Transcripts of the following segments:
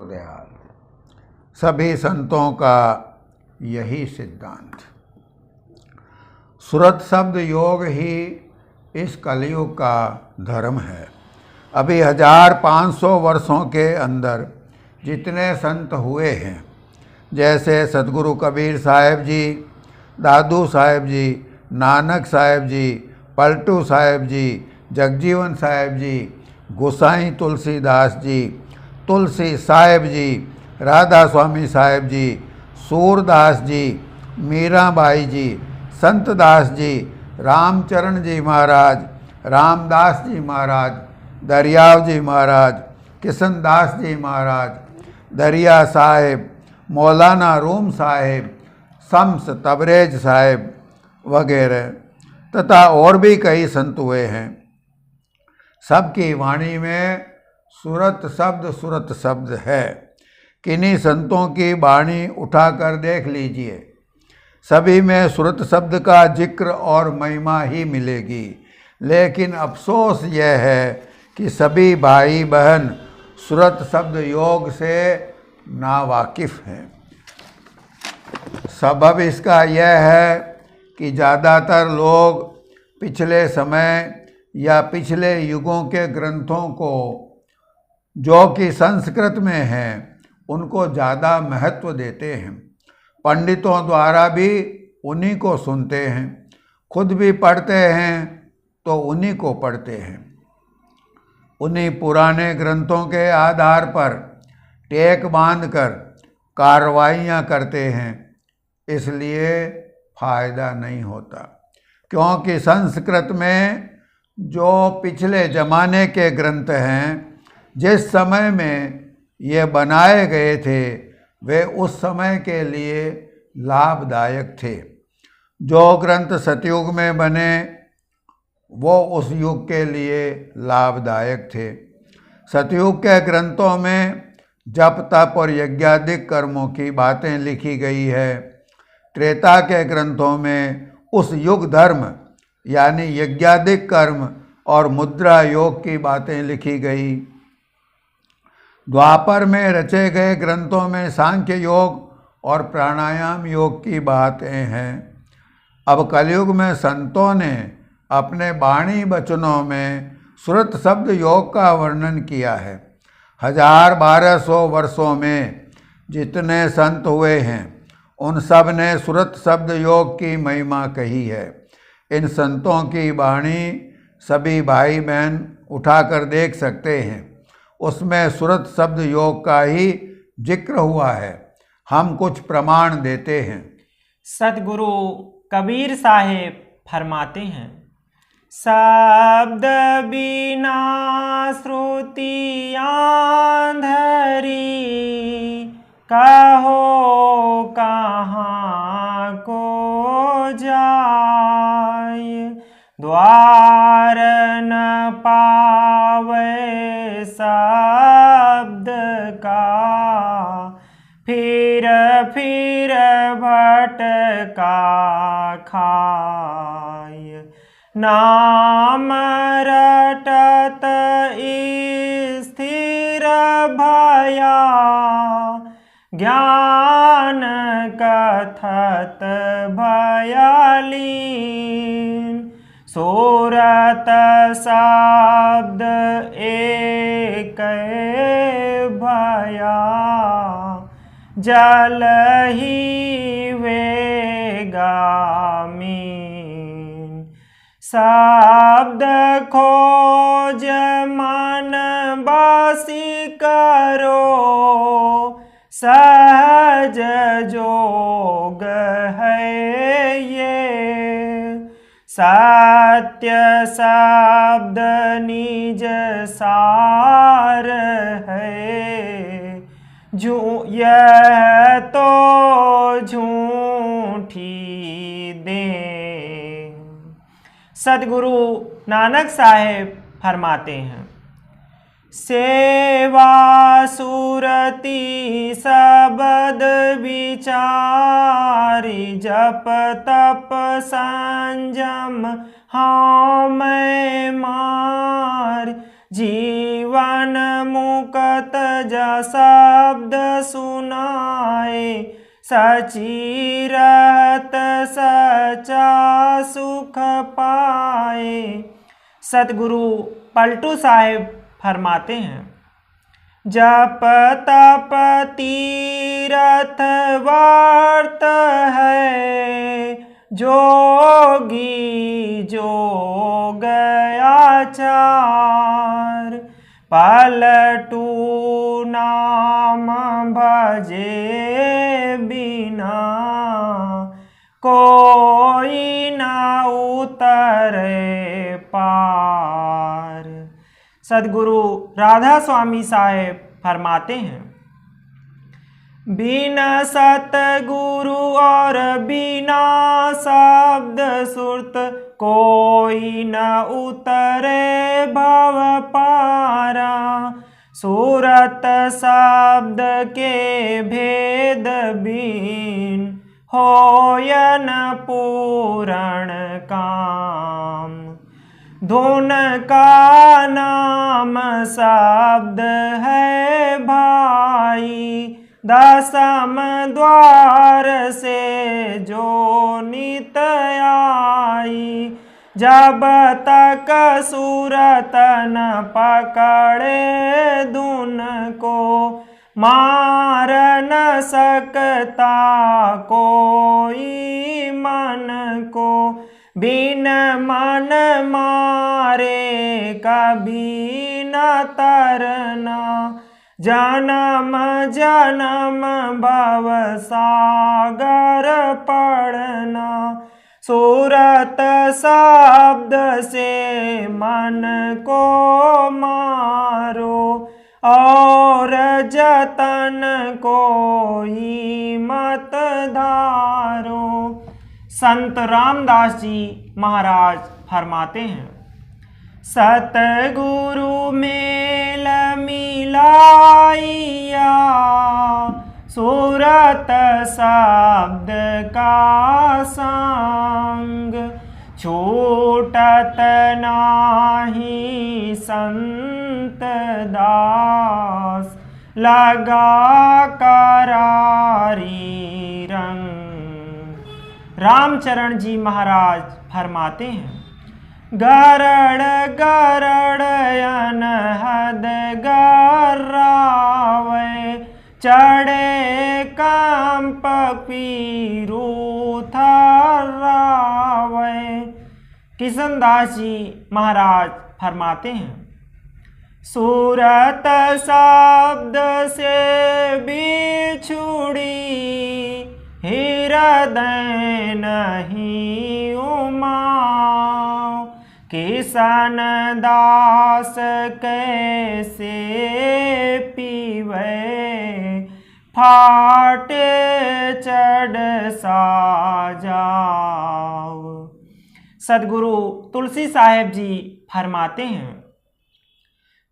दयाल। सभी संतों का यही सिद्धांत। सुरत शब्द योग ही इस कलयुग का धर्म है। अभी 1500 वर्षों के अंदर जितने संत हुए हैं, जैसे सतगुरु कबीर साहेब जी, दादू साहेब जी, नानक साहेब जी, पलटू साहेब जी, जगजीवन साहेब जी, गोसाई तुलसीदास जी, तुलसी साहेब जी, राधा स्वामी साहेब जी, सूरदास जी, मीराबाई जी, संतदास जी, रामचरण जी महाराज, रामदास जी महाराज, दरियाव जी महाराज, किशनदास जी महाराज, दरिया साहेब, मौलाना रूम साहेब, शम्स तबरेज साहेब वगैरह तथा और भी कई संत हुए हैं। सबकी वाणी में सुरत शब्द है। किन्हीं संतों की वाणी उठाकर देख लीजिए, सभी में सुरत शब्द का जिक्र और महिमा ही मिलेगी। लेकिन अफसोस यह है कि सभी भाई बहन सुरत शब्द योग से नावाकिफ हैं। सबब इसका यह है कि ज़्यादातर लोग पिछले समय या पिछले युगों के ग्रंथों को, जो कि संस्कृत में हैं, उनको ज़्यादा महत्व देते हैं। पंडितों द्वारा भी उन्हीं को सुनते हैं, खुद भी पढ़ते हैं तो उन्हीं को पढ़ते हैं। उन्हीं पुराने ग्रंथों के आधार पर टेक बांधकर कार्रवाइयाँ करते हैं, इसलिए फायदा नहीं होता। क्योंकि संस्कृत में जो पिछले ज़माने के ग्रंथ हैं, जिस समय में ये बनाए गए थे, वे उस समय के लिए लाभदायक थे। जो ग्रंथ सतयुग में बने वो उस युग के लिए लाभदायक थे। सतयुग के ग्रंथों में जप तप और यज्ञादिक कर्मों की बातें लिखी गई है। त्रेता के ग्रंथों में उस युग धर्म यानी यज्ञादिक कर्म और मुद्रा योग की बातें लिखी गई। द्वापर में रचे गए ग्रंथों में सांख्य योग और प्राणायाम योग की बातें हैं। अब कलयुग में संतों ने अपने वाणी वचनों में सुरत शब्द योग का वर्णन किया है। 1200 वर्षों में जितने संत हुए हैं, उन सब ने सुरत शब्द योग की महिमा कही है। इन संतों की वाणी सभी भाई बहन उठाकर देख सकते हैं। उसमें सुरत शब्द योग का ही जिक्र हुआ है। हम कुछ प्रमाण देते हैं। सतगुरु कबीर साहेब फरमाते हैं, शब्द बिना श्रुति आंधरी, कहो कहाँ को जाय, द्वार न पावे शब्द का, फिर भटका खाय, नाम रटत स्थिर भया, ज्ञान कथत भयालीन, सुरत शब्द एक भया, जल ही वेगामीन, शब्द खोज मन बासी करो, सहज जोग है ये, सत्य शब्द निज सार है, यह तो झूठी दे। सतगुरु नानक साहेब फरमाते हैं, सेवा सुरति शब्द विचारी, जप तप संयम हाँ मैं मार, जीवन मुक्त जा शब्द सुनाए, सची रहत सच्चा सुख पाए। सतगुरु पलटू साहिब फरमाते हैं, जप तप तीरथ वर्त है, जोगी जोग आचार। पलटू नाम भजे बिना, कोई ना उतरे पार। सदगुरु राधा स्वामी साहेब फरमाते हैं, बिना सतगुरु और बिना शब्द सुरत, कोई न उतरे भव पारा। सूरत शब्द के भेद बीन, होयन पूरण काम। धुन का नाम शब्द है भाई, दसम द्वार से जो नित आई। जब तक सूरत न पकड़े धुन को, मार न सकता कोई मन को। बिन मन मारे कभी न तरना, जन्म जन्म भव सागर पड़ना। सूरत शब्द से मन को मारो, और जतन कोई मत धारो। संत रामदास जी महाराज फरमाते हैं, सतगुरु मेल मिलाइया, सूरत शब्द का संग। छूटत नाही संत दास, लगा करारी रंग। रामचरण जी महाराज फरमाते हैं, गरड़ गरड़ अनहद गरावे, चढ़े कंप पीरू थरावे। किशनदास जी महाराज फरमाते हैं, सूरत शब्द से बिछुड़ी, हृदय नहीं उमाओ। किशन दास कैसे पीवे, फाटे चढ़ सा जाओ। सदगुरु तुलसी साहेब जी फरमाते हैं,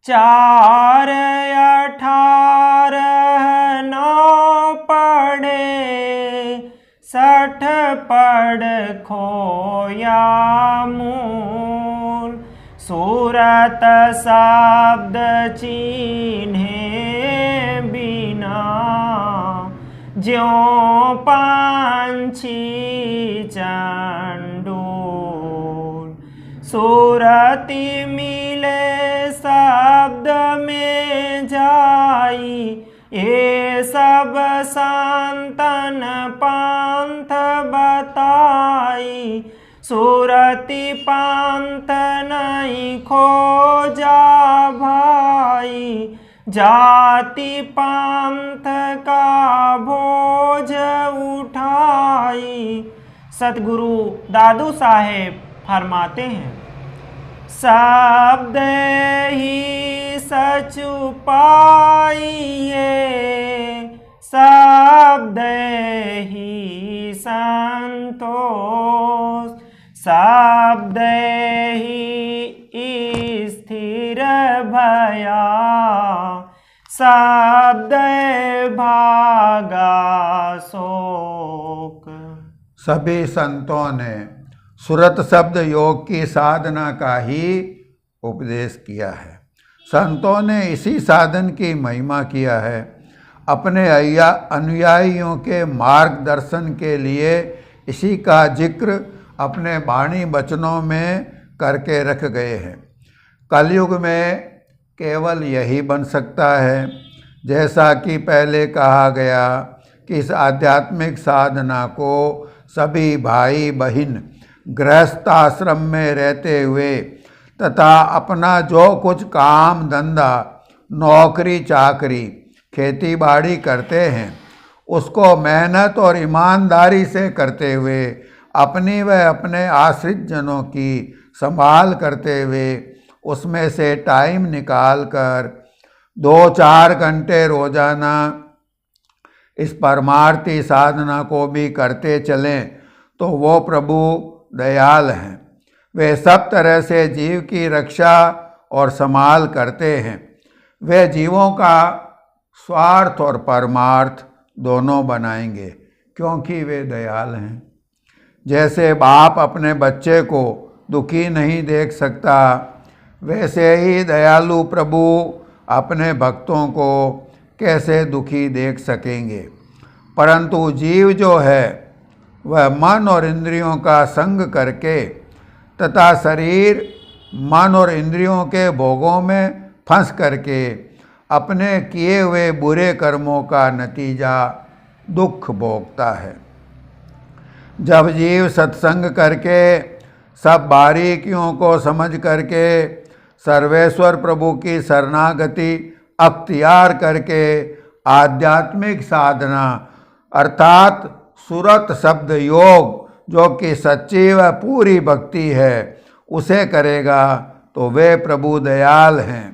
4 18 9 पढ़े, 60 पढ़ खोया मूल। सूरत शब्द चिन्हे बिना, ज्यों पंछी चंडूल। सूरति मिले शब्द में जाई, ये सब संतन पंथ बताई। सूरति पंथ नहीं खोजा भाई, जाति पंथ का बोझ उठाई। सतगुरु दादू साहेब फरमाते हैं, शब्द ही सचु पाइए, शब्द ही संतोष। शब्द ही स्थिर भया, शब्द भागा शोक। सभी संतों ने सुरत शब्द योग की साधना का ही उपदेश किया है। संतों ने इसी साधन की महिमा किया है। अपने अनुयायियों के मार्गदर्शन के लिए इसी का जिक्र अपने वाणी वचनों में करके रख गए हैं। कलयुग में केवल यही बन सकता है। जैसा कि पहले कहा गया कि इस आध्यात्मिक साधना को सभी भाई बहन गृहस्थ आश्रम में रहते हुए तथा अपना जो कुछ काम धंधा नौकरी चाकरी खेती बाड़ी करते हैं उसको मेहनत और ईमानदारी से करते हुए अपनी व अपने आश्रित जनों की संभाल करते हुए उसमें से टाइम निकाल कर 2-4 घंटे रोजाना इस परमार्थी साधना को भी करते चलें तो वो प्रभु दयाल हैं। वे सब तरह से जीव की रक्षा और संभाल करते हैं। वे जीवों का स्वार्थ और परमार्थ दोनों बनाएंगे क्योंकि वे दयाल हैं। जैसे बाप अपने बच्चे को दुखी नहीं देख सकता, वैसे ही दयालु प्रभु अपने भक्तों को कैसे दुखी देख सकेंगे। परंतु जीव जो है वह मन और इंद्रियों का संग करके तथा शरीर मन और इंद्रियों के भोगों में फंस करके अपने किए हुए बुरे कर्मों का नतीजा दुख भोगता है। जब जीव सत्संग करके सब बारीकियों को समझ करके सर्वेश्वर प्रभु की शरणागति अख्तियार करके आध्यात्मिक साधना अर्थात सुरत शब्द योग जो कि सच्ची व पूरी भक्ति है उसे करेगा तो वे प्रभु दयाल हैं।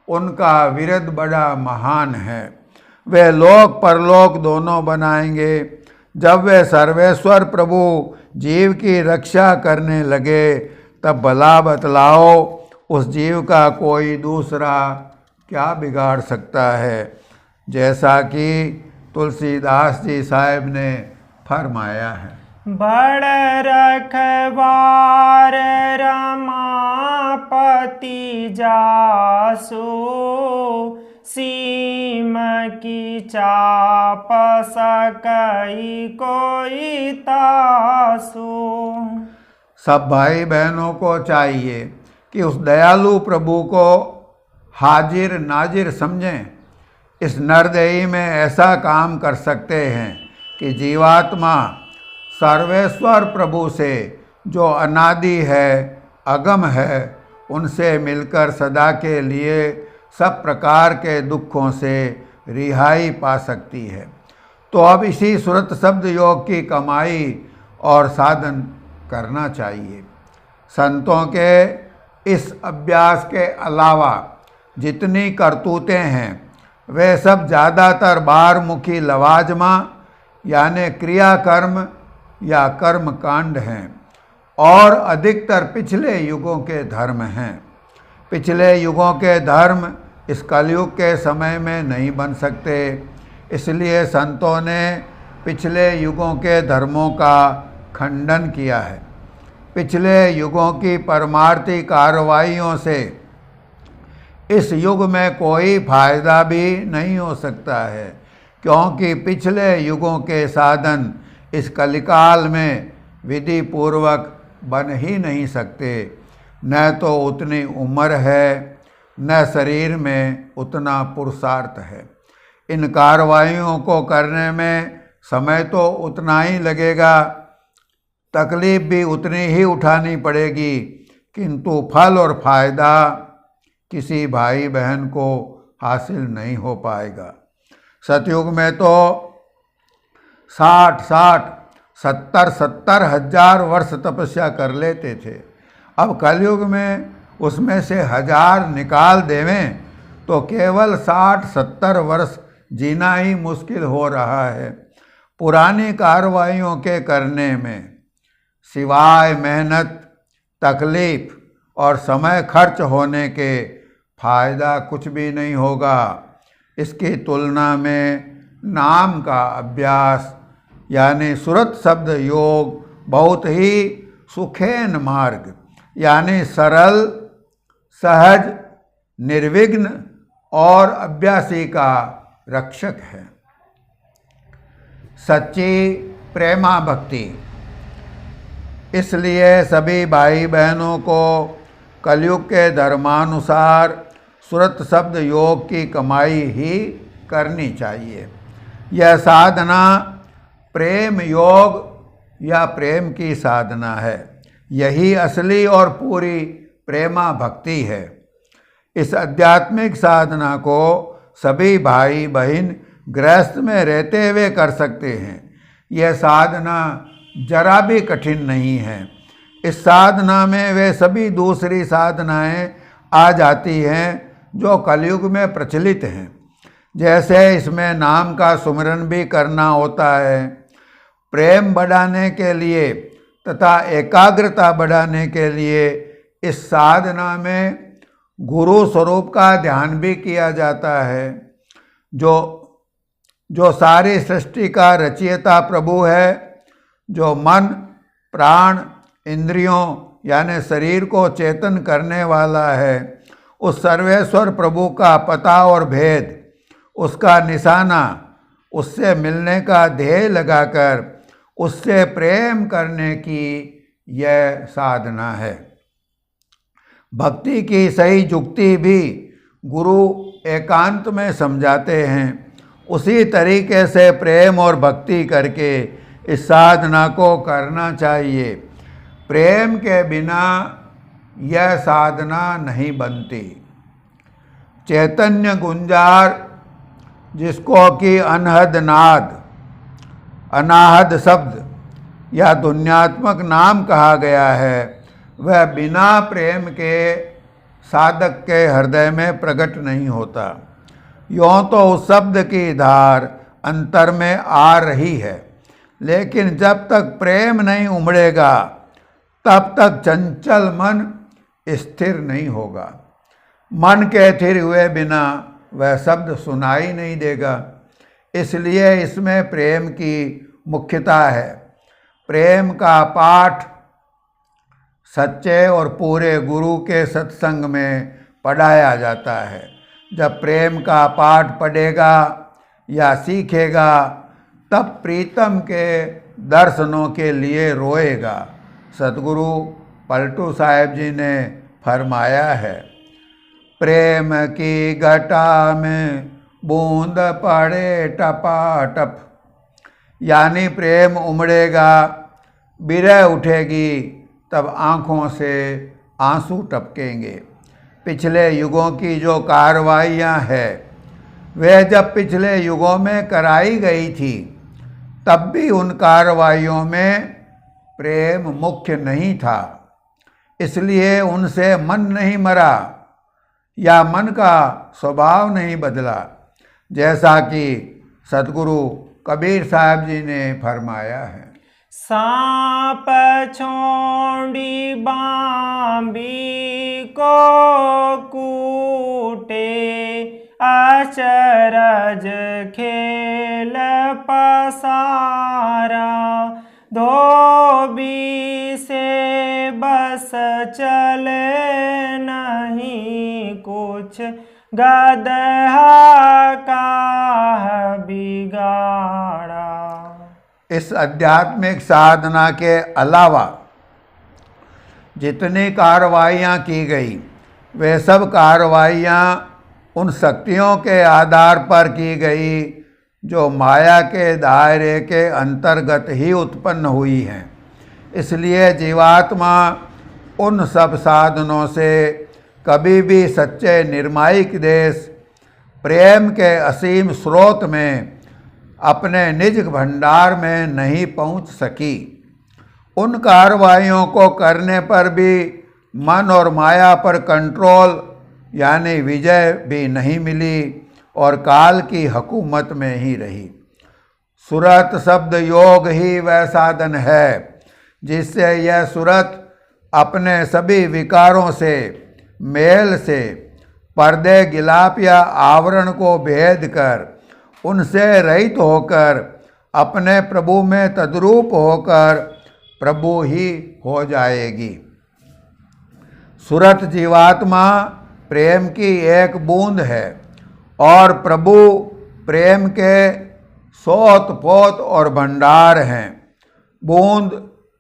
उनका विरद बड़ा महान है। वे लोक परलोक दोनों बनाएंगे। जब वे सर्वेश्वर प्रभु जीव की रक्षा करने लगे तब भला बतलाओ उस जीव का कोई दूसरा क्या बिगाड़ सकता है। जैसा कि तुलसीदास जी साहब ने फरमाया है, बड़ रखवार रमापति जासो सीम की चाप सकई कोई तासो। सब भाई बहनों को चाहिए कि उस दयालु प्रभु को हाजिर नाजिर समझें। इस नरदेही में ऐसा काम कर सकते हैं कि जीवात्मा सर्वेश्वर प्रभु से जो अनादि है अगम है उनसे मिलकर सदा के लिए सब प्रकार के दुखों से रिहाई पा सकती है। तो अब इसी सुरत शब्द योग की कमाई और साधन करना चाहिए। संतों के इस अभ्यास के अलावा जितनी करतूतें हैं वे सब ज़्यादातर बारमुखी लवाजमा यानी क्रियाकर्म या कर्म कांड हैं और अधिकतर पिछले युगों के धर्म हैं। पिछले युगों के धर्म इस कलयुग के समय में नहीं बन सकते, इसलिए संतों ने पिछले युगों के धर्मों का खंडन किया है। पिछले युगों की परमार्थी कार्रवाइयों से इस युग में कोई फायदा भी नहीं हो सकता है, क्योंकि पिछले युगों के साधन इस कलिकाल में विधि पूर्वक बन ही नहीं सकते। न तो उतनी उम्र है न शरीर में उतना पुरुषार्थ है। इन कार्रवाइयों को करने में समय तो उतना ही लगेगा, तकलीफ भी उतनी ही उठानी पड़ेगी, किंतु फल और फायदा किसी भाई बहन को हासिल नहीं हो पाएगा। सतयुग में तो 60-60, 70-70 हजार वर्ष तपस्या कर लेते थे। अब कलयुग में उसमें से 1000 निकाल देवें तो केवल 60-70 वर्ष जीना ही मुश्किल हो रहा है। पुरानी कार्रवाइयों के करने में सिवाय मेहनत, तकलीफ और समय खर्च होने के फायदा कुछ भी नहीं होगा। इसकी तुलना में नाम का अभ्यास यानी सुरत शब्द योग बहुत ही सुखेन मार्ग यानी सरल सहज निर्विघ्न और अभ्यासी का रक्षक है। सच्ची प्रेमा भक्ति। इसलिए सभी भाई बहनों को कलयुग के धर्मानुसार सुरत शब्द योग की कमाई ही करनी चाहिए। यह साधना प्रेम योग या प्रेम की साधना है। यही असली और पूरी प्रेमा भक्ति है। इस आध्यात्मिक साधना को सभी भाई बहन गृहस्थ में रहते हुए कर सकते हैं। यह साधना जरा भी कठिन नहीं है। इस साधना में वे सभी दूसरी साधनाएं आ जाती हैं जो कलयुग में प्रचलित हैं। जैसे इसमें नाम का सुमिरन भी करना होता है, प्रेम बढ़ाने के लिए तथा एकाग्रता बढ़ाने के लिए इस साधना में गुरु स्वरूप का ध्यान भी किया जाता है। जो सारी सृष्टि का रचयिता प्रभु है, जो मन प्राण इंद्रियों यानी शरीर को चेतन करने वाला है, उस सर्वेश्वर प्रभु का पता और भेद, उसका निशाना, उससे मिलने का ध्येय लगाकर उससे प्रेम करने की यह साधना है। भक्ति की सही जुक्ति भी गुरु एकांत में समझाते हैं। उसी तरीके से प्रेम और भक्ति करके इस साधना को करना चाहिए। प्रेम के बिना यह साधना नहीं बनती। चैतन्य गुंजार, जिसको कि अनहद नाद, अनाहद शब्द या दुन्यात्मक नाम कहा गया है, वह बिना प्रेम के साधक के हृदय में प्रकट नहीं होता। यों तो उस शब्द की धार अंतर में आ रही है, लेकिन जब तक प्रेम नहीं उमड़ेगा तब तक चंचल मन स्थिर नहीं होगा। मन के स्थिर हुए बिना वह शब्द सुनाई नहीं देगा। इसलिए इसमें प्रेम की मुख्यता है। प्रेम का पाठ सच्चे और पूरे गुरु के सत्संग में पढ़ाया जाता है। जब प्रेम का पाठ पढ़ेगा या सीखेगा तब प्रीतम के दर्शनों के लिए रोएगा। सतगुरु पलटू साहेब जी ने फरमाया है, प्रेम की घटा में बूंद पड़े टपाटप, यानी प्रेम उमड़ेगा, बिरह उठेगी, तब आँखों से आंसू टपकेंगे। पिछले युगों की जो कार्रवाइयाँ हैं वह जब पिछले युगों में कराई गई थी तब भी उन कार्रवाइयों में प्रेम मुख्य नहीं था। इसलिए उनसे मन नहीं मरा या मन का स्वभाव नहीं बदला, जैसा कि सतगुरु कबीर साहब जी ने फरमाया है। सांप छोड़ी बांबी को कूटे, अचरज खेल पसारा, धोबी से बस चले नहीं कुछ, गदहा का बिगाड़ा। इस आध्यात्मिक साधना के अलावा जितनी कार्रवाइयाँ की गई वे सब कार्रवाइयाँ उन शक्तियों के आधार पर की गई जो माया के दायरे के अंतर्गत ही उत्पन्न हुई हैं। इसलिए जीवात्मा उन सब साधनों से कभी भी सच्चे निर्मायिक देश प्रेम के असीम स्रोत में अपने निज भंडार में नहीं पहुंच सकी। उन कार्रवाइयों को करने पर भी मन और माया पर कंट्रोल यानी विजय भी नहीं मिली और काल की हुकूमत में ही रही। सुरत शब्द योग ही वह साधन है जिससे यह सुरत अपने सभी विकारों से, मेल से, पर्दे गिलाप या आवरण को भेद कर उनसे रहित होकर अपने प्रभु में तद्रूप होकर प्रभु ही हो जाएगी। सुरत जीवात्मा प्रेम की एक बूंद है और प्रभु प्रेम के सोत पोत और भंडार हैं। बूंद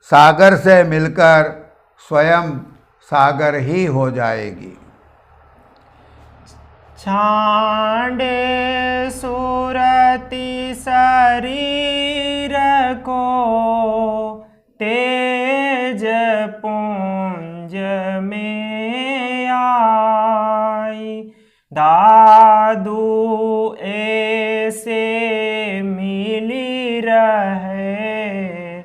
सागर से मिलकर स्वयं सागर ही हो जाएगी। छांडे सुरति शरीर को तेज पुंज में आई, दादू ऐसे मिली रहे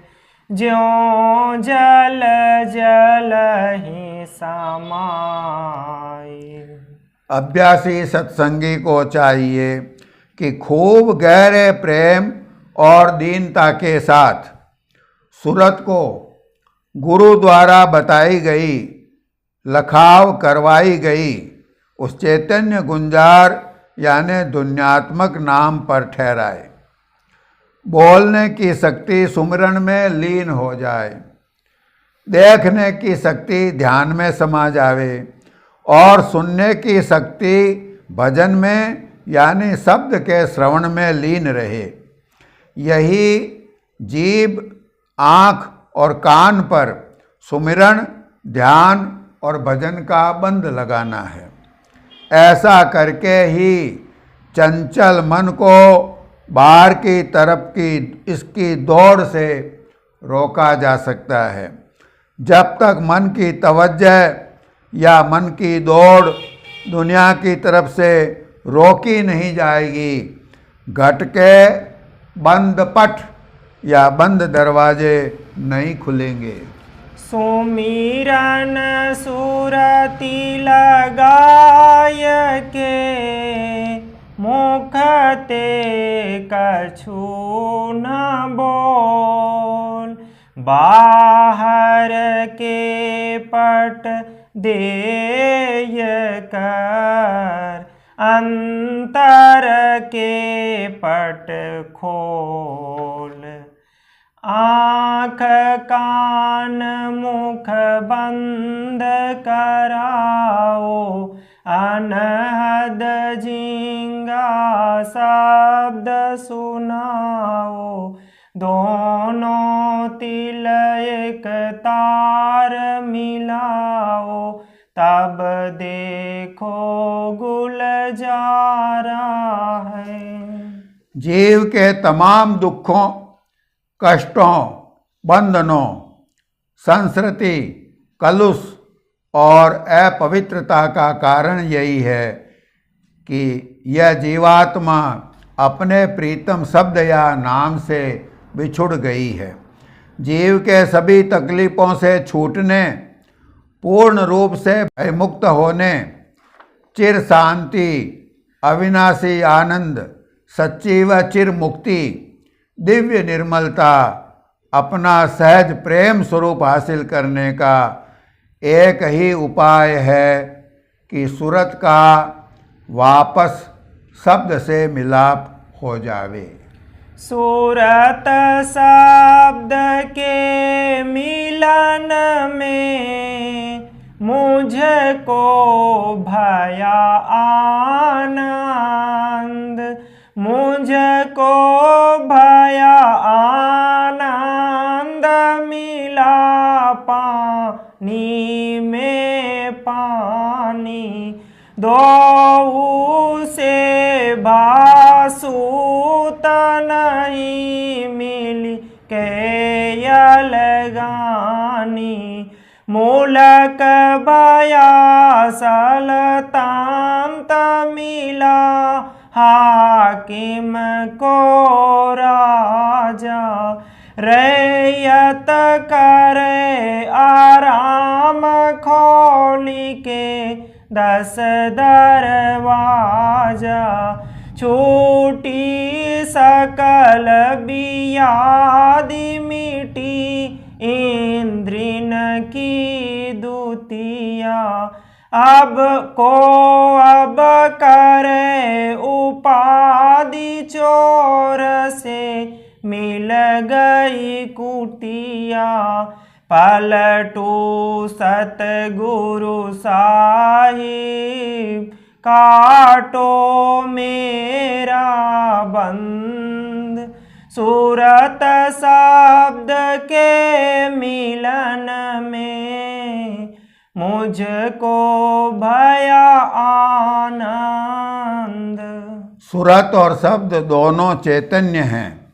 ज्यों जल जल ही समाई। अभ्यासी सत्संगी को चाहिए कि खूब गहरे प्रेम और दीनता के साथ सूरत को गुरु द्वारा बताई गई, लखाव करवाई गई उस चैतन्य गुंजार यानी दुन्यात्मक नाम पर ठहराए। बोलने की शक्ति सुमिरन में लीन हो जाए, देखने की शक्ति ध्यान में समा जावे और सुनने की शक्ति भजन में यानी शब्द के श्रवण में लीन रहे। यही जीभ, आँख और कान पर सुमिरन, ध्यान और भजन का बंद लगाना है। ऐसा करके ही चंचल मन को बाहर की तरफ की इसकी दौड़ से रोका जा सकता है। जब तक मन की तवज्जो या मन की दौड़ दुनिया की तरफ से रोकी नहीं जाएगी, घट के बंद पट या बंद दरवाजे नहीं खुलेंगे। सुमिरन सुरति लगाय के मुख ते कछु न बोल, बाहर के पट देय कर अंतर के पट खोल। आँख कान मुख बंद कराओ, अनहद झिंगा शब्द सुनाओ, दोनों तिल एक तार मिलाओ, तब देखो गुलजारा है। जीव के तमाम दुखों, कष्टों, बंधनों, संस्कृति, कलुष और अपवित्रता का कारण यही है कि यह जीवात्मा अपने प्रीतम शब्द या नाम से बिछुड़ गई है। जीव के सभी तकलीफ़ों से छूटने, पूर्ण रूप से भयमुक्त होने, चिर शांति, अविनाशी आनंद, सच्ची व चिर मुक्ति, दिव्य निर्मलता, अपना सहज प्रेम स्वरूप हासिल करने का एक ही उपाय है कि सूरत का वापस शब्द से मिलाप हो जावे। सूरत शब्द के मिलन में मुझको भया आनंद, मुझको भया आनंद मिला पानी में पानी, दो से भासूत नहीं मिली के अलगानी, मूलक भया सलतांत मिला हाकिम को राजा, रैयत करे आराम खोली के 10 दरवाजा, छूटी सकल बियादी मिटी इंद्रिन की दूतिया, अब करे उपाधि चोर से मिल गई कुटिया, पलटू सतगुरु साहिब काटो मेरा बंध। सूरत शब्द के मिलन में मुझको भया आनंद। सुरत और शब्द दोनों चैतन्य हैं,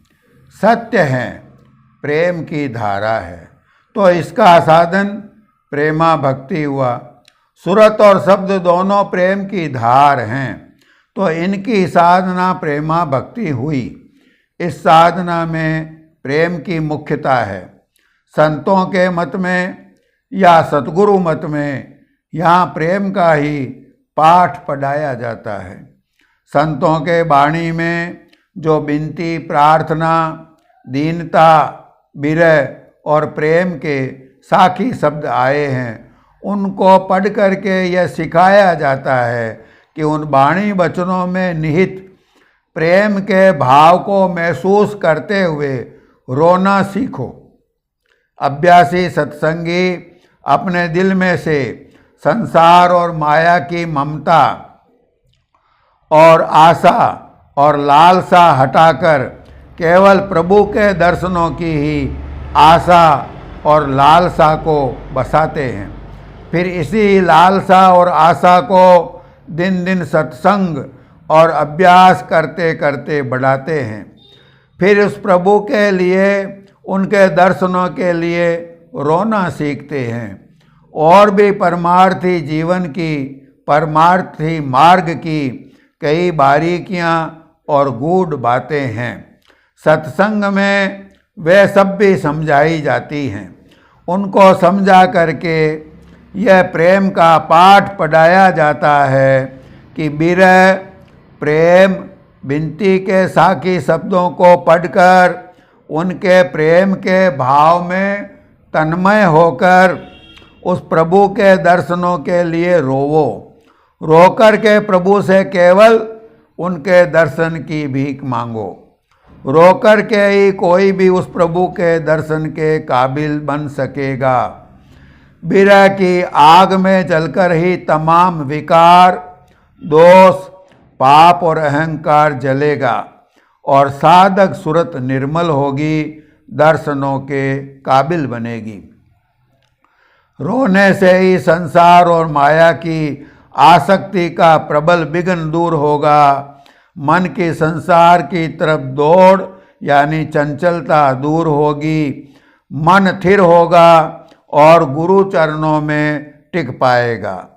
सत्य हैं, प्रेम की धारा है, तो इसका साधन प्रेमा भक्ति हुआ। सुरत और शब्द दोनों प्रेम की धार हैं, तो इनकी साधना प्रेमा भक्ति हुई। इस साधना में प्रेम की मुख्यता है। संतों के मत में या सतगुरु मत में यहाँ प्रेम का ही पाठ पढ़ाया जाता है। संतों के वाणी में जो विनती, प्रार्थना, दीनता, विरह और प्रेम के साखी शब्द आए हैं, उनको पढ़ करके यह सिखाया जाता है कि उन वाणी वचनों में निहित प्रेम के भाव को महसूस करते हुए रोना सीखो। अभ्यासी सत्संगी अपने दिल में से संसार और माया की ममता और आशा और लालसा हटाकर केवल प्रभु के दर्शनों की ही आशा और लालसा को बसाते हैं। फिर इसी लालसा और आशा को दिन दिन सत्संग और अभ्यास करते करते बढ़ाते हैं। फिर उस प्रभु के लिए, उनके दर्शनों के लिए रोना सीखते हैं। और भी परमार्थी जीवन की, परमार्थी मार्ग की कई बारीकियां और गूढ़ बातें हैं। सत्संग में वे सब भी समझाई जाती हैं। उनको समझा करके यह प्रेम का पाठ पढ़ाया जाता है कि विरह, प्रेम, विनती के साखी शब्दों को पढ़कर उनके प्रेम के भाव में तन्मय होकर उस प्रभु के दर्शनों के लिए रोवो। रोकर के प्रभु से केवल उनके दर्शन की भीख मांगो। रोकर के ही कोई भी उस प्रभु के दर्शन के काबिल बन सकेगा। विरह की आग में जलकर ही तमाम विकार, दोष, पाप और अहंकार जलेगा और साधक सूरत निर्मल होगी, दर्शनों के काबिल बनेगी। रोने से ही संसार और माया की आसक्ति का प्रबल विघ्न दूर होगा। मन की संसार की तरफ दौड़ यानी चंचलता दूर होगी। मन स्थिर होगा और गुरु चरणों में टिक पाएगा।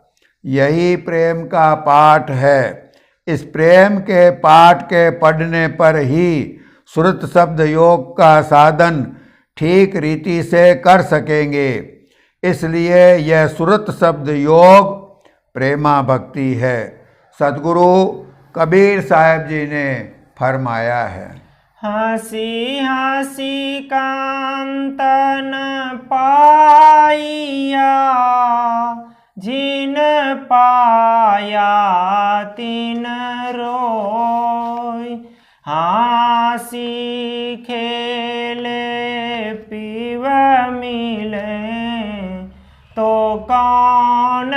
यही प्रेम का पाठ है। इस प्रेम के पाठ के पढ़ने पर ही श्रुत शब्द योग का साधन ठीक रीति से कर सकेंगे। इसलिए यह श्रुत शब्द योग प्रेमा भक्ति है। सतगुरु कबीर साहब जी ने फरमाया है, हंसी हंसी कांत न पाइया, जिन पाया तिन रोय। हंसी खेले पीव मिले, तो कौन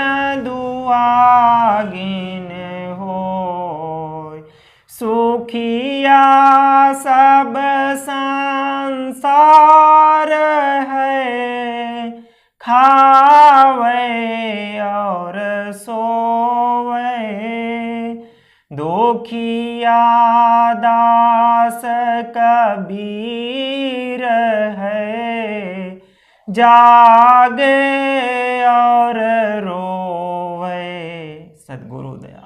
दुआगिन होय। सुखिया सब संसार है, खावे और सोवे। दुखिया दास कबीर है, जागे और रोवे। सद्गुरु दया।